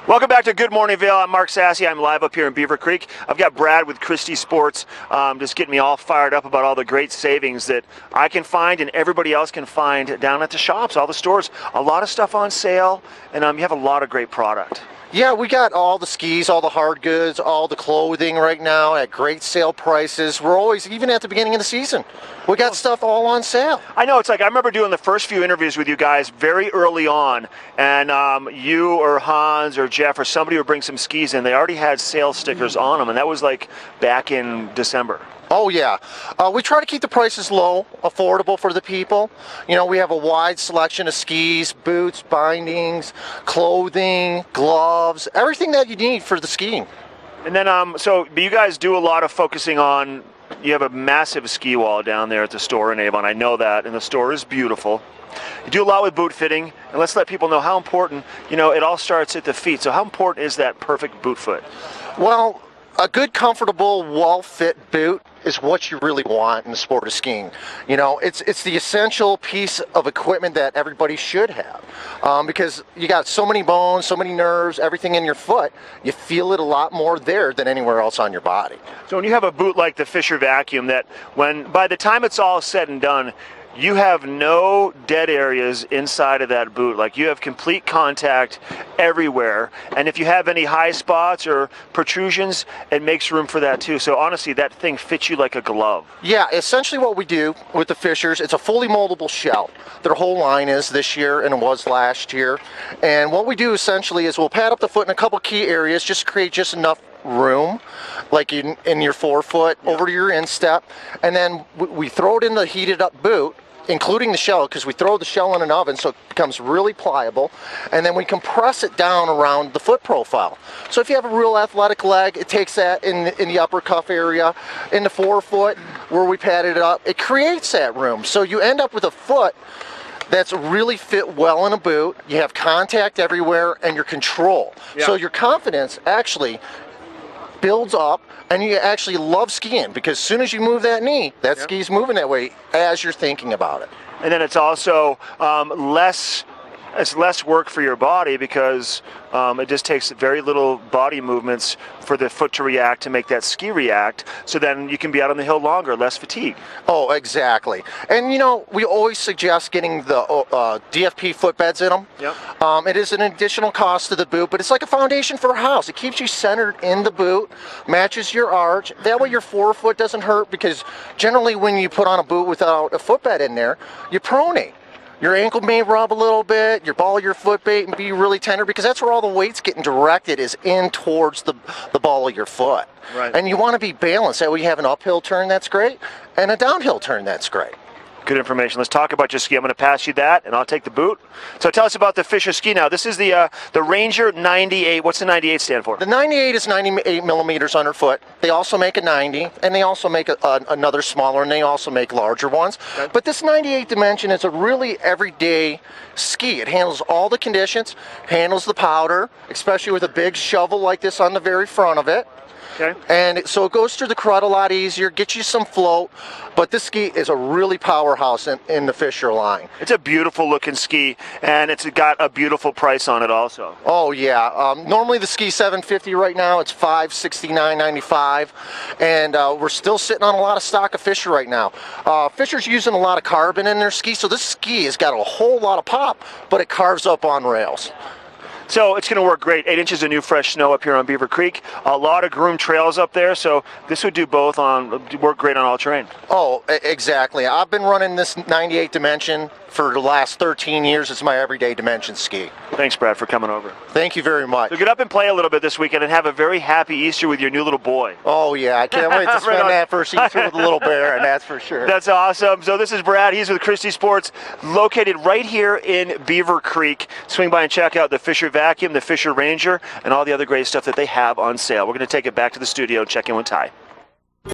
Welcome back to Good Morning Vail. I'm Mark Sassy. I'm live up here in Beaver Creek. I've got Brad with Christy Sports, just getting me all fired up about all the great savings that I can find and everybody else can find down at the shops, all the stores. A lot of stuff on sale, and you have a lot of great product. Yeah, we got all the skis, all the hard goods, all the clothing right now at great sale prices. We're always, even at the beginning of the season, we got stuff all on sale. I know, it's like I remember doing the first few interviews with you guys very early on, and you or Hans or Jeff or somebody would bring some skis in. They already had sales stickers on them, and that was like back in December. Oh yeah, we try to keep the prices low, affordable for the people. You know, we have a wide selection of skis, boots, bindings, clothing, gloves, everything that you need for the skiing. And then, so you guys do a lot of focusing on, you have a massive ski wall down there at the store in Avon. I know that, and the store is beautiful. You do a lot with boot fitting, and let's let people know how important, you know, it all starts at the feet. So how important is that perfect boot foot? Well, a good, comfortable, well-fit boot is what you really want in the sport of skiing. You know, it's the essential piece of equipment that everybody should have, because you got so many bones, so many nerves, everything in your foot. You feel it a lot more there than anywhere else on your body. So when you have a boot like the Fisher Vacuum, that by the time it's all said and done, you have no dead areas inside of that boot. Like, you have complete contact everywhere. And if you have any high spots or protrusions, it makes room for that too. So honestly, that thing fits you like a glove. Yeah, essentially what we do with the Fishers, it's a fully moldable shell. Their whole line is this year, and it was last year. And what we do essentially is we'll pad up the foot in a couple key areas, just to create just enough room, like in your forefoot, over to your instep. And then we throw it in the heated up boot, including the shell, because we throw the shell in an oven so it becomes really pliable, and then we compress it down around the foot profile. So if you have a real athletic leg, it takes that in the upper cuff area, in the forefoot where we padded it up, it creates that room. So you end up with a foot that's really fit well in a boot, you have contact everywhere, and your control. Yeah. So your confidence actually builds up, and you actually love skiing, because as soon as you move that knee, that ski's moving that way as you're thinking about it. And then it's also less work for your body, because it just takes very little body movements for the foot to react, to make that ski react, so then you can be out on the hill longer, less fatigue. Oh, exactly. And you know, we always suggest getting the DFP footbeds in them. Yep. It is an additional cost to the boot, but it's like a foundation for a house. It keeps you centered in the boot, matches your arch. That way your forefoot doesn't hurt, because generally when you put on a boot without a footbed in there, you pronate. Your ankle may rub a little bit, your ball of your foot may be really tender, because that's where all the weight's getting directed, is in towards the ball of your foot. Right. And you want to be balanced. That way you have an uphill turn, that's great, and a downhill turn, that's great. Good information. Let's talk about your ski. I'm going to pass you that, and I'll take the boot. So tell us about the Fisher ski now. This is the Ranger 98. What's the 98 stand for? The 98 is 98 millimeters underfoot. They also make a 90, and they also make another smaller, and they also make larger ones. Okay. But this 98 dimension is a really everyday ski. It handles all the conditions, handles the powder, especially with a big shovel like this on the very front of it. Okay. And so it goes through the crud a lot easier, gets you some float, but this ski is a really powerhouse in the Fisher line. It's a beautiful looking ski, and it's got a beautiful price on it also. Oh yeah, normally the ski $750 right now, it's $569.95, and we're still sitting on a lot of stock of Fisher right now. Fisher's using a lot of carbon in their ski, so this ski has got a whole lot of pop, but it carves up on rails. So it's going to work great. 8 inches of new fresh snow up here on Beaver Creek. A lot of groomed trails up there, so this would do both work great on all terrain. Oh, exactly. I've been running this 98 dimension for the last 13 years. It's my everyday dimension ski. Thanks, Brad, for coming over. Thank you very much. So get up and play a little bit this weekend and have a very happy Easter with your new little boy. Oh yeah, I can't wait to spend that first Easter with the little bear, and that's for sure. That's awesome. So this is Brad. He's with Christy Sports, located right here in Beaver Creek. Swing by and check out the Fisher Vacuum, the Fisher Ranger, and all the other great stuff that they have on sale. We're going to take it back to the studio and check in with Ty.